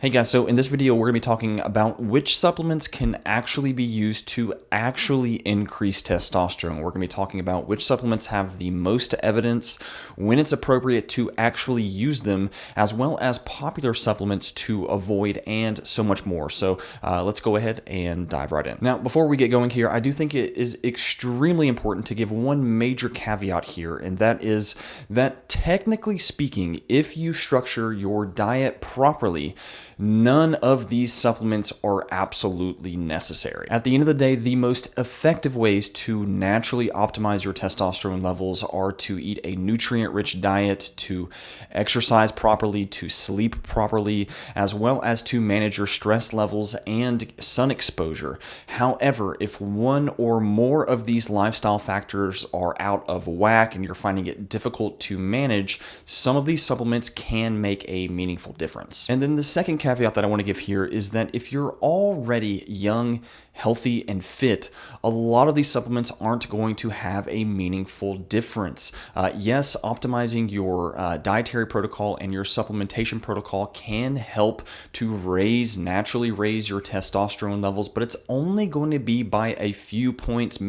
Hey guys, so in this video we're going to be talking about which supplements can actually be used to actually increase testosterone. We're going to be talking about which supplements have the most evidence, when it's appropriate to actually use them, as well as popular supplements to avoid, and so much more. So let's go ahead and dive right in. Now, before we get going here, I do think it is extremely important to give one major caveat here, and that is that technically speaking, if you structure your diet properly, none of these supplements are absolutely necessary. At the end of the day, the most effective ways to naturally optimize your testosterone levels are to eat a nutrient-rich diet, to exercise properly, to sleep properly, as well as to manage your stress levels and sun exposure. However, if one or more of these lifestyle factors are out of whack and you're finding it difficult to manage, some of these supplements can make a meaningful difference. And then the second caveat that I want to give here is that if you're already young, healthy, and fit, a lot of these supplements aren't going to have a meaningful difference. Yes, optimizing your dietary protocol and your supplementation protocol can help to naturally raise your testosterone levels, but it's only going to be by a few points,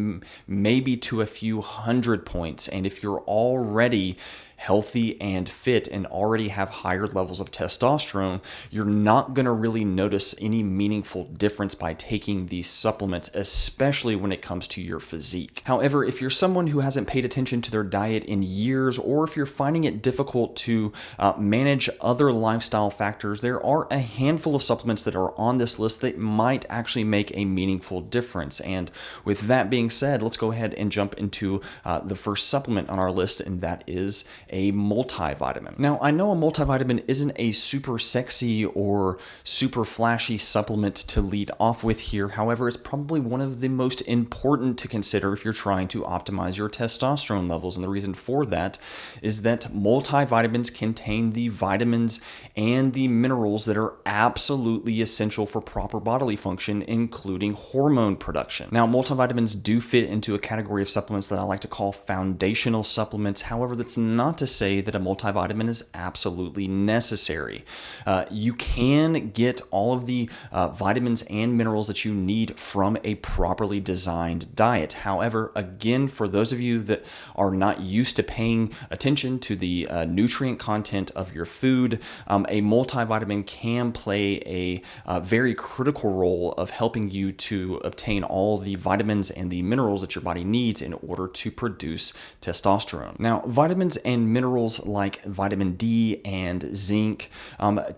maybe to a few hundred points. And if you're already healthy and fit and already have higher levels of testosterone, you're not going to really notice any meaningful difference by taking these supplements, especially when it comes to your physique. However, if you're someone who hasn't paid attention to their diet in years, or if you're finding it difficult to manage other lifestyle factors, there are a handful of supplements that are on this list that might actually make a meaningful difference. And with that being said, let's go ahead and jump into the first supplement on our list, and that is a multivitamin. Now, I know a multivitamin isn't a super sexy or super flashy supplement to lead off with here. However, it's probably one of the most important to consider if you're trying to optimize your testosterone levels. And the reason for that is that multivitamins contain the vitamins and the minerals that are absolutely essential for proper bodily function, including hormone production. Now, multivitamins do fit into a category of supplements that I like to call foundational supplements. However, that's not to say that a multivitamin is absolutely necessary. You can get all of the vitamins and minerals that you need from a properly designed diet. However, again, for those of you that are not used to paying attention to the nutrient content of your food, a multivitamin can play a very critical role of helping you to obtain all the vitamins and the minerals that your body needs in order to produce testosterone. Now, vitamins and minerals like vitamin D and zinc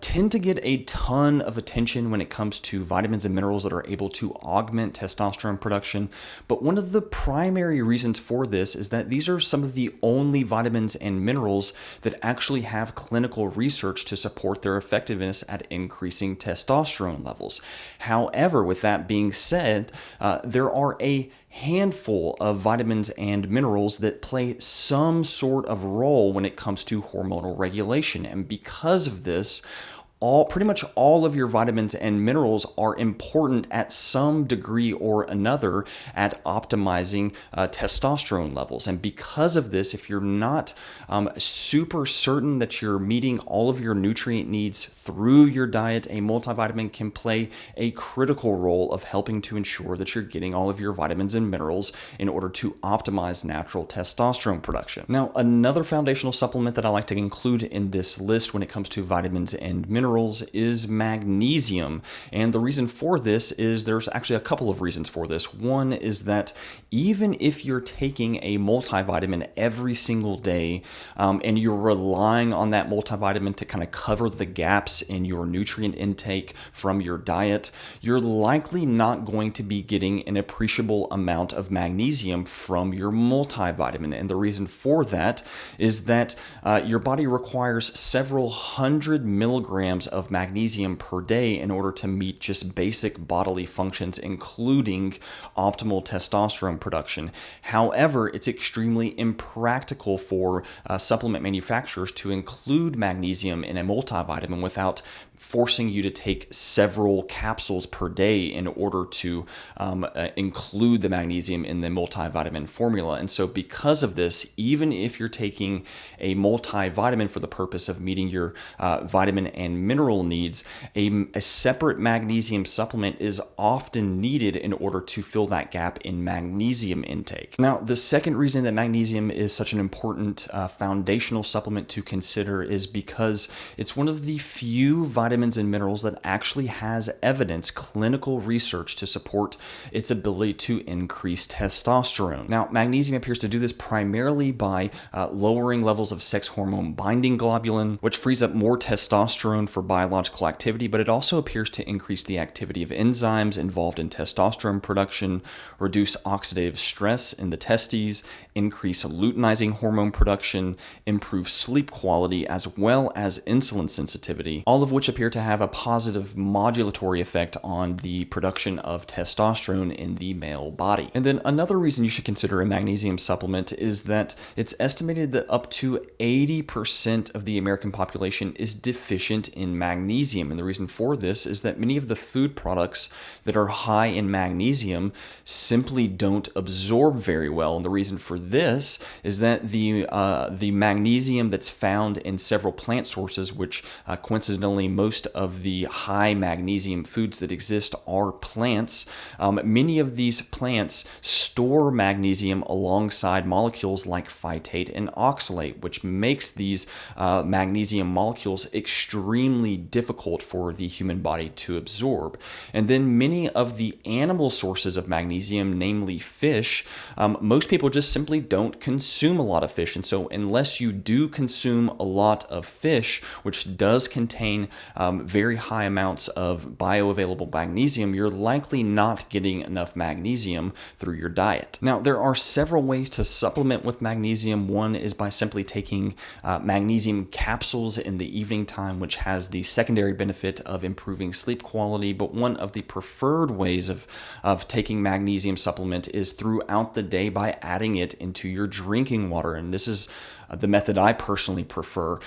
tend to get a ton of attention when it comes to vitamins and minerals that are able to augment testosterone production. But one of the primary reasons for this is that these are some of the only vitamins and minerals that actually have clinical research to support their effectiveness at increasing testosterone levels. However, with that being said, there are a handful of vitamins and minerals that play some sort of role when it comes to hormonal regulation. And because of this, pretty much all of your vitamins and minerals are important at some degree or another at optimizing testosterone levels. And because of this, if you're not super certain that you're meeting all of your nutrient needs through your diet, a multivitamin can play a critical role of helping to ensure that you're getting all of your vitamins and minerals in order to optimize natural testosterone production. Now, another foundational supplement that I like to include in this list when it comes to vitamins and minerals is magnesium. And the reason for this is there's actually a couple of reasons for this. One is that even if you're taking a multivitamin every single day and you're relying on that multivitamin to kind of cover the gaps in your nutrient intake from your diet, you're likely not going to be getting an appreciable amount of magnesium from your multivitamin. And the reason for that is that your body requires several hundred milligrams of magnesium per day in order to meet just basic bodily functions, including optimal testosterone production. However, it's extremely impractical for supplement manufacturers to include magnesium in a multivitamin without forcing you to take several capsules per day in order to include the magnesium in the multivitamin formula. And so because of this, even if you're taking a multivitamin for the purpose of meeting your vitamin and mineral needs, a separate magnesium supplement is often needed in order to fill that gap in magnesium intake. Now, the second reason that magnesium is such an important foundational supplement to consider is because it's one of the few vitamins and minerals that actually has evidence, clinical research to support its ability to increase testosterone. Now, magnesium appears to do this primarily by lowering levels of sex hormone binding globulin, which frees up more testosterone for biological activity, but it also appears to increase the activity of enzymes involved in testosterone production, reduce oxidative stress in the testes, increase luteinizing hormone production, improve sleep quality, as well as insulin sensitivity, all of which appear to have a positive modulatory effect on the production of testosterone in the male body. And then another reason you should consider a magnesium supplement is that it's estimated that up to 80% of the American population is deficient in magnesium. And the reason for this is that many of the food products that are high in magnesium simply don't absorb very well. And the reason for this is that the magnesium that's found in several plant sources, which coincidentally most of the high magnesium foods that exist are plants, many of these plants store magnesium alongside molecules like phytate and oxalate, which makes these magnesium molecules extremely difficult for the human body to absorb. And then many of the animal sources of magnesium, namely fish, most people just simply don't consume a lot of fish. And so unless you do consume a lot of fish, which does contain very high amounts of bioavailable magnesium, you're likely not getting enough magnesium through your diet. Now, there are several ways to supplement with magnesium. One is by simply taking magnesium capsules in the evening time, which has the secondary benefit of improving sleep quality. But one of the preferred ways of taking magnesium supplement is throughout the day by adding it into your drinking water. And this is the method I personally prefer,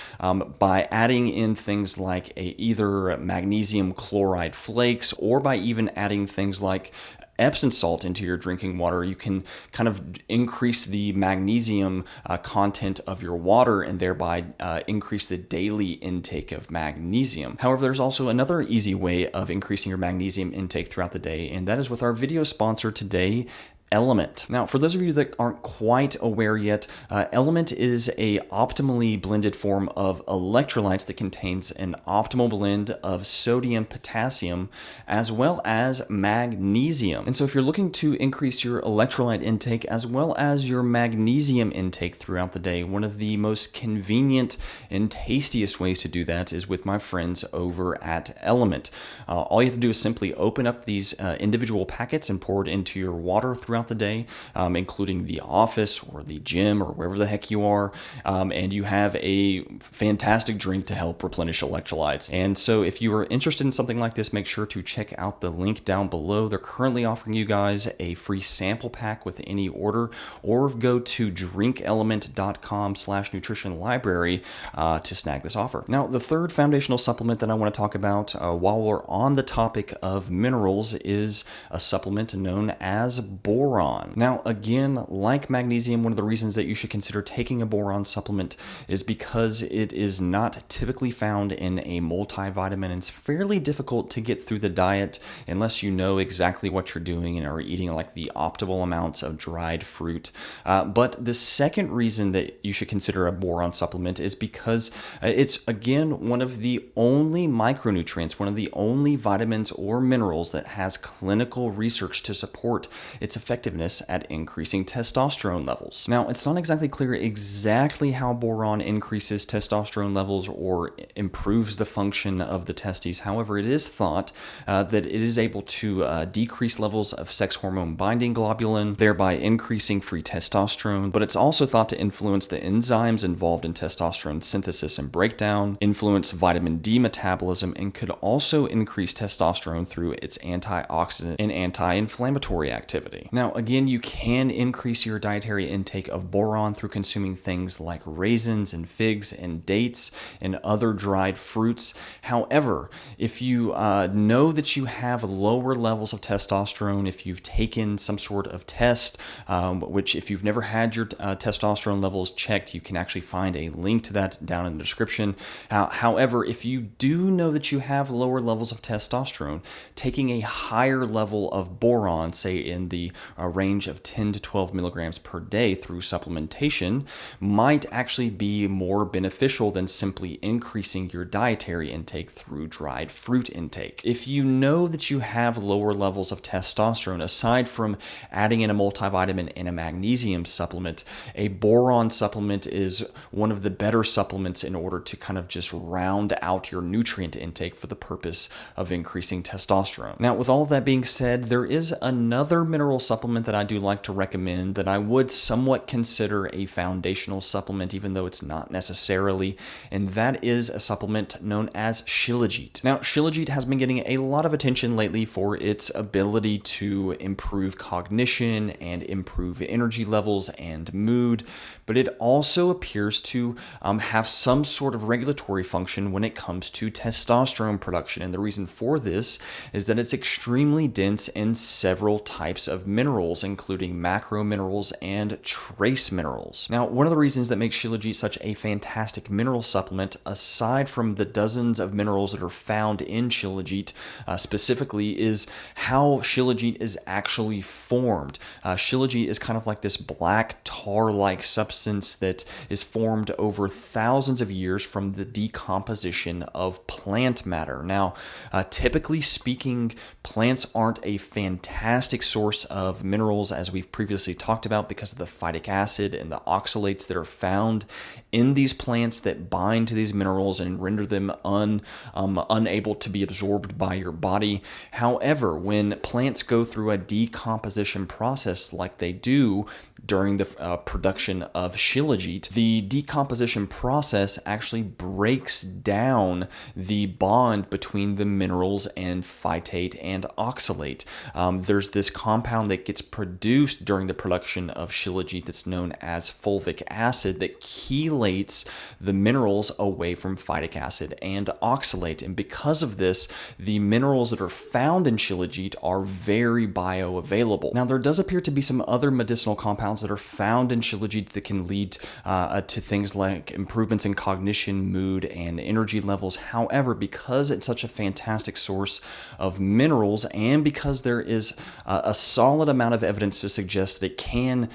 by adding in things like either magnesium chloride flakes, or by even adding things like Epsom salt into your drinking water. You can kind of increase the magnesium content of your water and thereby increase the daily intake of magnesium. However, there's also another easy way of increasing your magnesium intake throughout the day, and that is with our video sponsor today, LMNT. Now, for those of you that aren't quite aware yet, LMNT is a optimally blended form of electrolytes that contains an optimal blend of sodium, potassium, as well as magnesium. And so if you're looking to increase your electrolyte intake as well as your magnesium intake throughout the day, one of the most convenient and tastiest ways to do that is with my friends over at LMNT. All you have to do is simply open up these individual packets and pour it into your water throughout the day, including the office or the gym or wherever the heck you are, and you have a fantastic drink to help replenish electrolytes. And so if you are interested in something like this, make sure to check out the link down below. They're currently offering you guys a free sample pack with any order, or go to drinklmnt.com/nutrition-library to snag this offer. Now, the third foundational supplement that I want to talk about while we're on the topic of minerals is a supplement known as boron. Now, again, like magnesium, one of the reasons that you should consider taking a boron supplement is because it is not typically found in a multivitamin. It's fairly difficult to get through the diet unless you know exactly what you're doing and are eating like the optimal amounts of dried fruit. But the second reason that you should consider a boron supplement is because it's, again, one of the only micronutrients, one of the only vitamins or minerals that has clinical research to support its effectiveness at increasing testosterone levels. Now, it's not exactly clear exactly how boron increases testosterone levels or improves the function of the testes. However, it is thought that it is able to decrease levels of sex hormone binding globulin, thereby increasing free testosterone. But it's also thought to influence the enzymes involved in testosterone synthesis and breakdown, influence vitamin D metabolism, and could also increase testosterone through its antioxidant and anti-inflammatory activity. Now, Now, again, you can increase your dietary intake of boron through consuming things like raisins and figs and dates and other dried fruits. However, if you know that you have lower levels of testosterone, if you've taken some sort of test, which if you've never had your testosterone levels checked, you can actually find a link to that down in the description. However, if you do know that you have lower levels of testosterone, taking a higher level of boron, say in the range of 10 to 12 milligrams per day through supplementation, might actually be more beneficial than simply increasing your dietary intake through dried fruit intake. If you know that you have lower levels of testosterone, aside from adding in a multivitamin and a magnesium supplement, a boron supplement is one of the better supplements in order to kind of just round out your nutrient intake for the purpose of increasing testosterone. Now, with all of that being said, there is another mineral supplement that I do like to recommend that I would somewhat consider a foundational supplement, even though it's not necessarily, and that is a supplement known as Shilajit. Now, Shilajit has been getting a lot of attention lately for its ability to improve cognition and improve energy levels and mood, but it also appears to have some sort of regulatory function when it comes to testosterone production. And the reason for this is that it's extremely dense in several types of minerals, including macro minerals and trace minerals. Now, one of the reasons that makes Shilajit such a fantastic mineral supplement, aside from the dozens of minerals that are found in Shilajit specifically, is how Shilajit is actually formed. Shilajit is kind of like this black tar-like substance that is formed over thousands of years from the decomposition of plant matter. Now, typically speaking, plants aren't a fantastic source of minerals, as we've previously talked about, because of the phytic acid and the oxalates that are found in these plants that bind to these minerals and render them unable to be absorbed by your body. However, when plants go through a decomposition process like they do during the production of Shilajit, the decomposition process actually breaks down the bond between the minerals and phytate and oxalate. There's this compound that gets produced during the production of Shilajit that's known as fulvic acid that chelates the minerals away from phytic acid and oxalate. And because of this, the minerals that are found in Shilajit are very bioavailable. Now, there does appear to be some other medicinal compounds that are found in Shilajit that can lead to things like improvements in cognition, mood, and energy levels. However, because it's such a fantastic source of minerals, and because there is a solid amount of evidence to suggest that it can,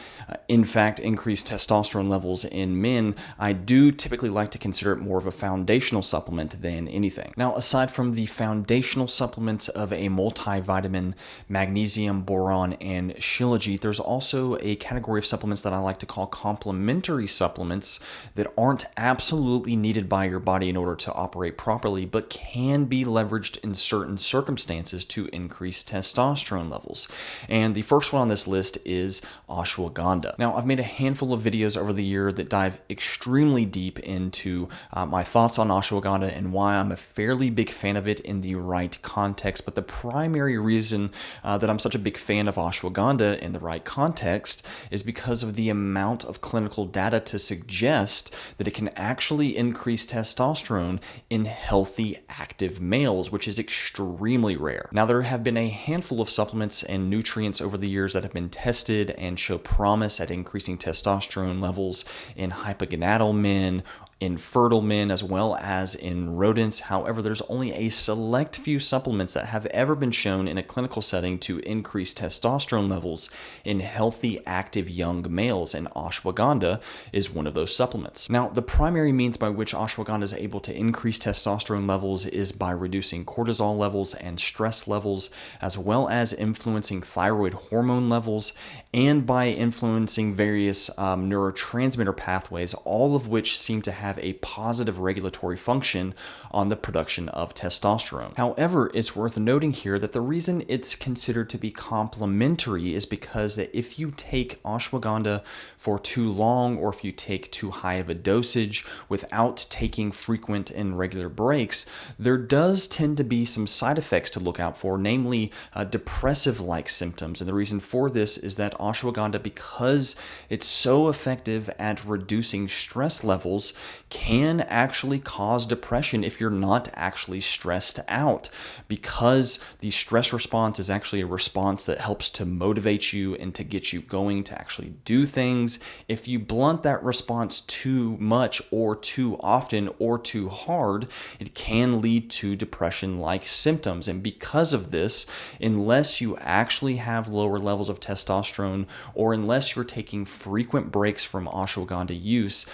in fact, increase testosterone levels in men, I do typically like to consider it more of a foundational supplement than anything. Now, aside from the foundational supplements of a multivitamin, magnesium, boron, and Shilajit, there's also a category of supplements that I like to call complementary supplements that aren't absolutely needed by your body in order to operate properly, but can be leveraged in certain circumstances to increase testosterone levels. And the first one on this list is ashwagandha. Now, I've made a handful of videos over the year that dive extremely deep into my thoughts on ashwagandha and why I'm a fairly big fan of it in the right context. But the primary reason that I'm such a big fan of ashwagandha in the right context is because of the amount of clinical data to suggest that it can actually increase testosterone in healthy, active males, which is extremely rare. Now, there have been a handful of supplements and nutrients over the years that have been tested and show promise at increasing testosterone levels in hypogonadal men, in fertile men, as well as in rodents. However, there's only a select few supplements that have ever been shown in a clinical setting to increase testosterone levels in healthy, active young males, and ashwagandha is one of those supplements. Now, the primary means by which ashwagandha is able to increase testosterone levels is by reducing cortisol levels and stress levels, as well as influencing thyroid hormone levels, and by influencing various neurotransmitter pathways, all of which seem to have have a positive regulatory function on the production of testosterone. However, it's worth noting here that the reason it's considered to be complementary is because that if you take ashwagandha for too long, or if you take too high of a dosage without taking frequent and regular breaks, there does tend to be some side effects to look out for, namely depressive-like symptoms. And the reason for this is that ashwagandha, because it's so effective at reducing stress levels, can actually cause depression if you're not actually stressed out, because the stress response is actually a response that helps to motivate you and to get you going to actually do things. If you blunt that response too much or too often or too hard, it can lead to depression-like symptoms. And because of this, unless you actually have lower levels of testosterone, or unless you're taking frequent breaks from ashwagandha use,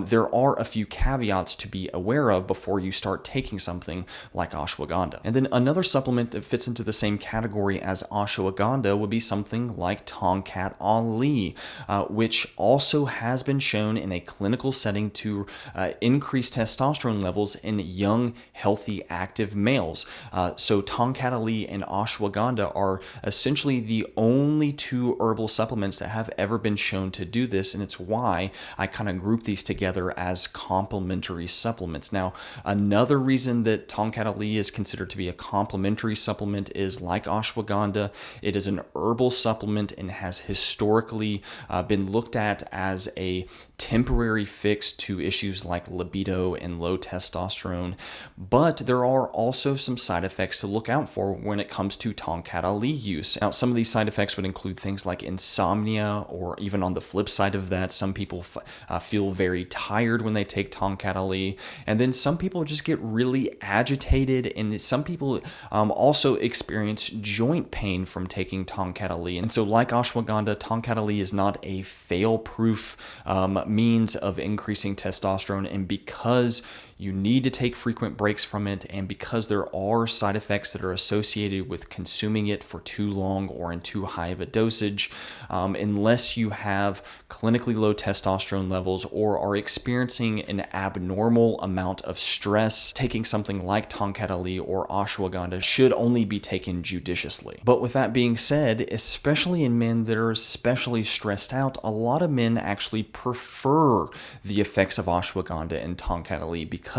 there are a few caveats to be aware of before you start taking something like ashwagandha. And then another supplement that fits into the same category as ashwagandha would be something like Tongkat Ali, which also has been shown in a clinical setting to increase testosterone levels in young, healthy, active males. So Tongkat Ali and ashwagandha are essentially the only two herbal supplements that have ever been shown to do this, and it's why I kind of group these together as complementary supplements. Now, another reason that Tongkat Ali is considered to be a complementary supplement is, like ashwagandha, it is an herbal supplement and has historically been looked at as a temporary fix to issues like libido and low testosterone, but there are also some side effects to look out for when it comes to Tongkat Ali use. Now, some of these side effects would include things like insomnia, or even on the flip side of that, some people feel very tired when they take Tongkat Ali, and then some people just get really agitated, and some people also experience joint pain from taking Tongkat Ali. And so, like ashwagandha, Tongkat Ali is not a fail-proof means of increasing testosterone, and because you need to take frequent breaks from it, and because there are side effects that are associated with consuming it for too long or in too high of a dosage, unless you have clinically low testosterone levels or are experiencing an abnormal amount of stress, taking something like Tongkat Ali or ashwagandha should only be taken judiciously. But with that being said, especially in men that are especially stressed out, a lot of men actually prefer the effects of ashwagandha and Tongkat Ali, because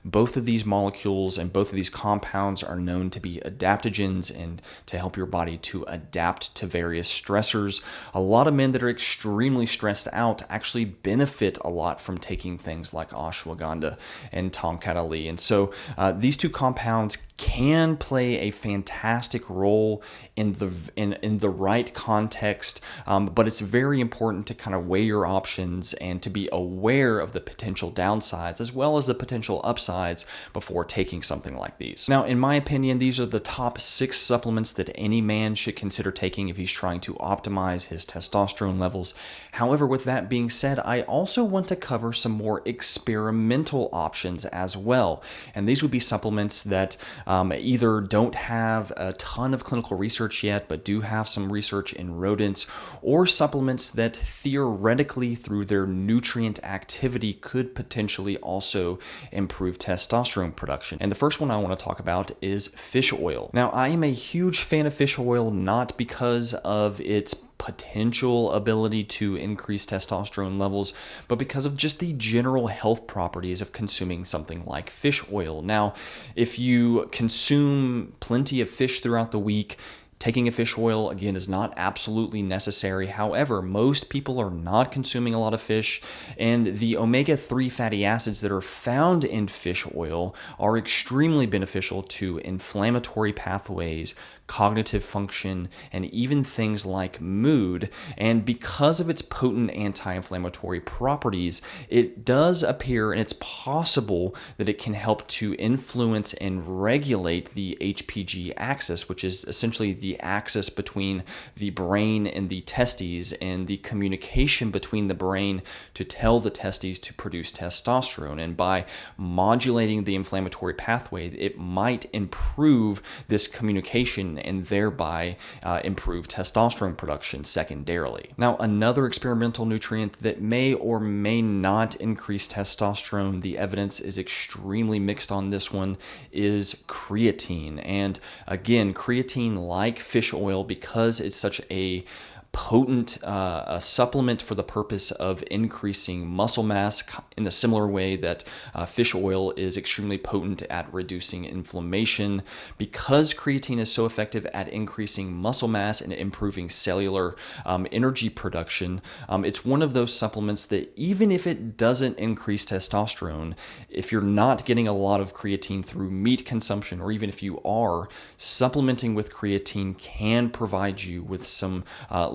both of these molecules and both of these compounds are known to be adaptogens and to help your body to adapt to various stressors. A lot of men that are extremely stressed out actually benefit a lot from taking things like ashwagandha and Tongkat Ali. And so these two compounds can play a fantastic role in the right context, but it's very important to kind of weigh your options and to be aware of the potential downsides as well as the potential upsides before taking something like these. Now, in my opinion, these are the top 6 supplements that any man should consider taking if he's trying to optimize his testosterone levels. However, with that being said, I also want to cover some more experimental options as well, and these would be supplements that either don't have a ton of clinical research yet, but do have some research in rodents, or supplements that theoretically, through their nutrient activity, could potentially also improve testosterone production. And the first one I want to talk about is fish oil. Now, I am a huge fan of fish oil, not because of its potential ability to increase testosterone levels, but because of just the general health properties of consuming something like fish oil. Now, if you consume plenty of fish throughout the week, taking a fish oil, again, is not absolutely necessary. However, most people are not consuming a lot of fish, and the omega-3 fatty acids that are found in fish oil are extremely beneficial to inflammatory pathways, cognitive function, and even things like mood. And because of its potent anti-inflammatory properties, it does appear, and it's possible that it can help to influence and regulate the HPG axis, which is essentially the the axis between the brain and the testes and the communication between the brain to tell the testes to produce testosterone. And by modulating the inflammatory pathway, it might improve this communication and thereby improve testosterone production secondarily. Now, another experimental nutrient that may or may not increase testosterone, the evidence is extremely mixed on this one, is creatine. And again, creatine, like fish oil, because it's such a potent supplement for the purpose of increasing muscle mass in the similar way that fish oil is extremely potent at reducing inflammation. Because creatine is so effective at increasing muscle mass and improving cellular energy production, it's one of those supplements that even if it doesn't increase testosterone, if you're not getting a lot of creatine through meat consumption, or even if you are, supplementing with creatine can provide you with some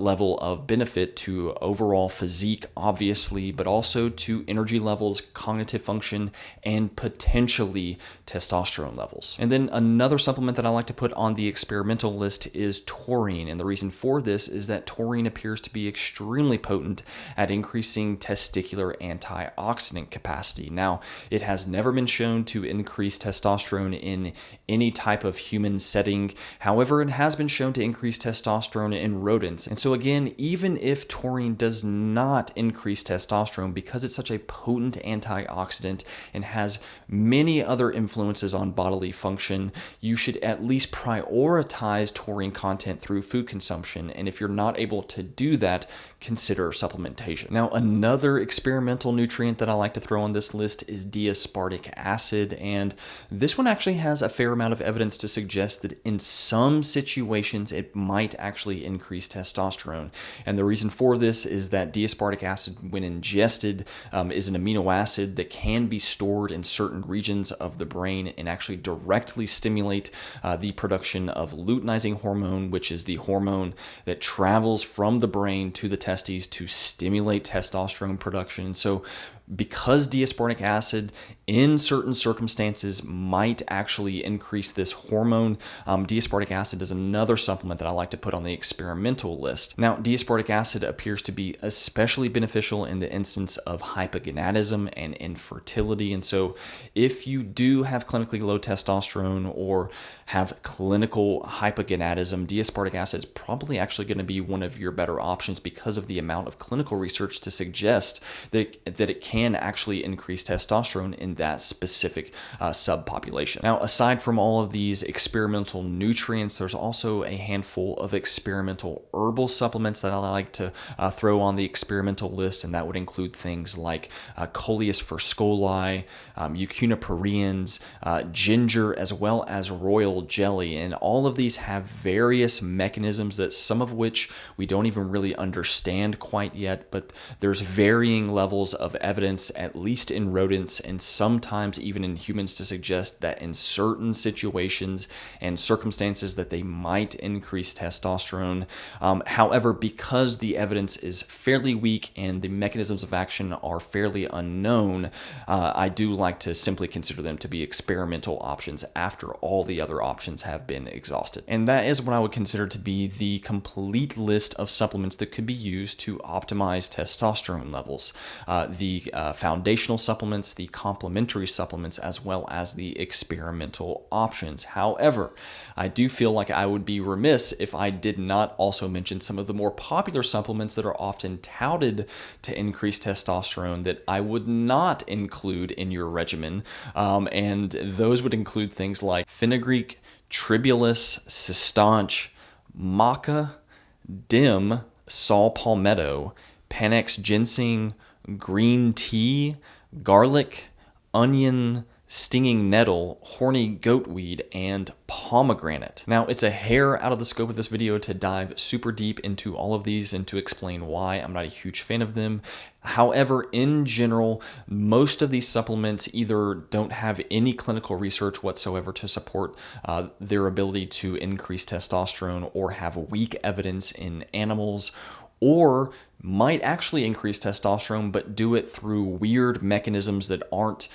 level of benefit to overall physique, obviously, but also to energy levels, cognitive function, and potentially testosterone levels. And then another supplement that I like to put on the experimental list is taurine. And the reason for this is that taurine appears to be extremely potent at increasing testicular antioxidant capacity. Now, it has never been shown to increase testosterone in any type of human setting. However, it has been shown to increase testosterone in rodents. And so again, even if taurine does not increase testosterone, because it's such a potent antioxidant and has many other influences on bodily function, you should at least prioritize taurine content through food consumption. And if you're not able to do that, consider supplementation. Now, another experimental nutrient that I like to throw on this list is D-Aspartic acid. And this one actually has a fair amount of evidence to suggest that in some situations it might actually increase testosterone. And the reason for this is that D-aspartic acid, when ingested, is an amino acid that can be stored in certain regions of the brain and actually directly stimulate the production of luteinizing hormone, which is the hormone that travels from the brain to the testes to stimulate testosterone production. So because D-aspartic acid in certain circumstances might actually increase this hormone, D-aspartic acid is another supplement that I like to put on the experimental list. Now, D-aspartic acid appears to be especially beneficial in the instance of hypogonadism and infertility. And so if you do have clinically low testosterone or have clinical hypogonadism, D-aspartic acid is probably actually going to be one of your better options because of the amount of clinical research to suggest that it can actually increase testosterone in that specific subpopulation. Now, aside from all of these experimental nutrients, there's also a handful of experimental herbal supplements that I like to throw on the experimental list, and that would include things like Coleus furscholi, eucunoperians, ginger, as well as royal jelly. And all of these have various mechanisms that some of which we don't even really understand quite yet, but there's varying levels of evidence, at least in rodents and sometimes even in humans, to suggest that in certain situations and circumstances that they might increase testosterone. However, because the evidence is fairly weak and the mechanisms of action are fairly unknown, I do like to simply consider them to be experimental options after all the other options have been exhausted. And that is what I would consider to be the complete list of supplements that could be used to optimize testosterone levels. The foundational supplements, the complementary supplements, as well as the experimental options. However, I do feel like I would be remiss if I did not also mention some of the more popular supplements that are often touted to increase testosterone that I would not include in your regimen. And those would include things like fenugreek, tribulus, cistanche, maca, dim, saw palmetto, panax ginseng, green tea, garlic, onion, stinging nettle, horny goatweed, and pomegranate. Now, it's a hair out of the scope of this video to dive super deep into all of these and to explain why I'm not a huge fan of them. However, in general, most of these supplements either don't have any clinical research whatsoever to support their ability to increase testosterone, or have weak evidence in animals, or might actually increase testosterone but do it through weird mechanisms that aren't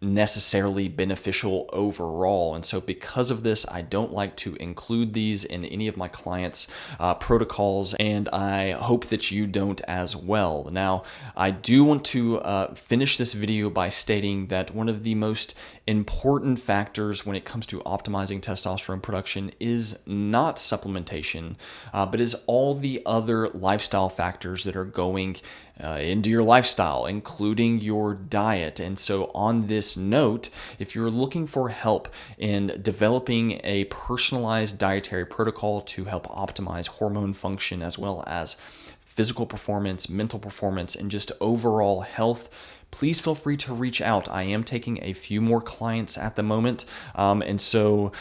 necessarily beneficial overall. And so because of this, I don't like to include these in any of my clients' protocols, and I hope that you don't as well. Now, I do want to finish this video by stating that one of the most important factors when it comes to optimizing testosterone production is not supplementation, but is all the other lifestyle factors that are going into your lifestyle, including your diet. And so on this note, if you're looking for help in developing a personalized dietary protocol to help optimize hormone function as well as physical performance, mental performance, and just overall health, please feel free to reach out. I am taking a few more clients at the moment, and so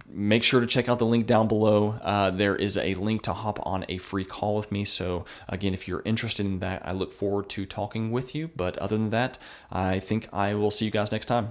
make sure to check out the link down below. There is a link to hop on a free call with me. So again, if you're interested in that, I look forward to talking with you. But other than that, I think I will see you guys next time.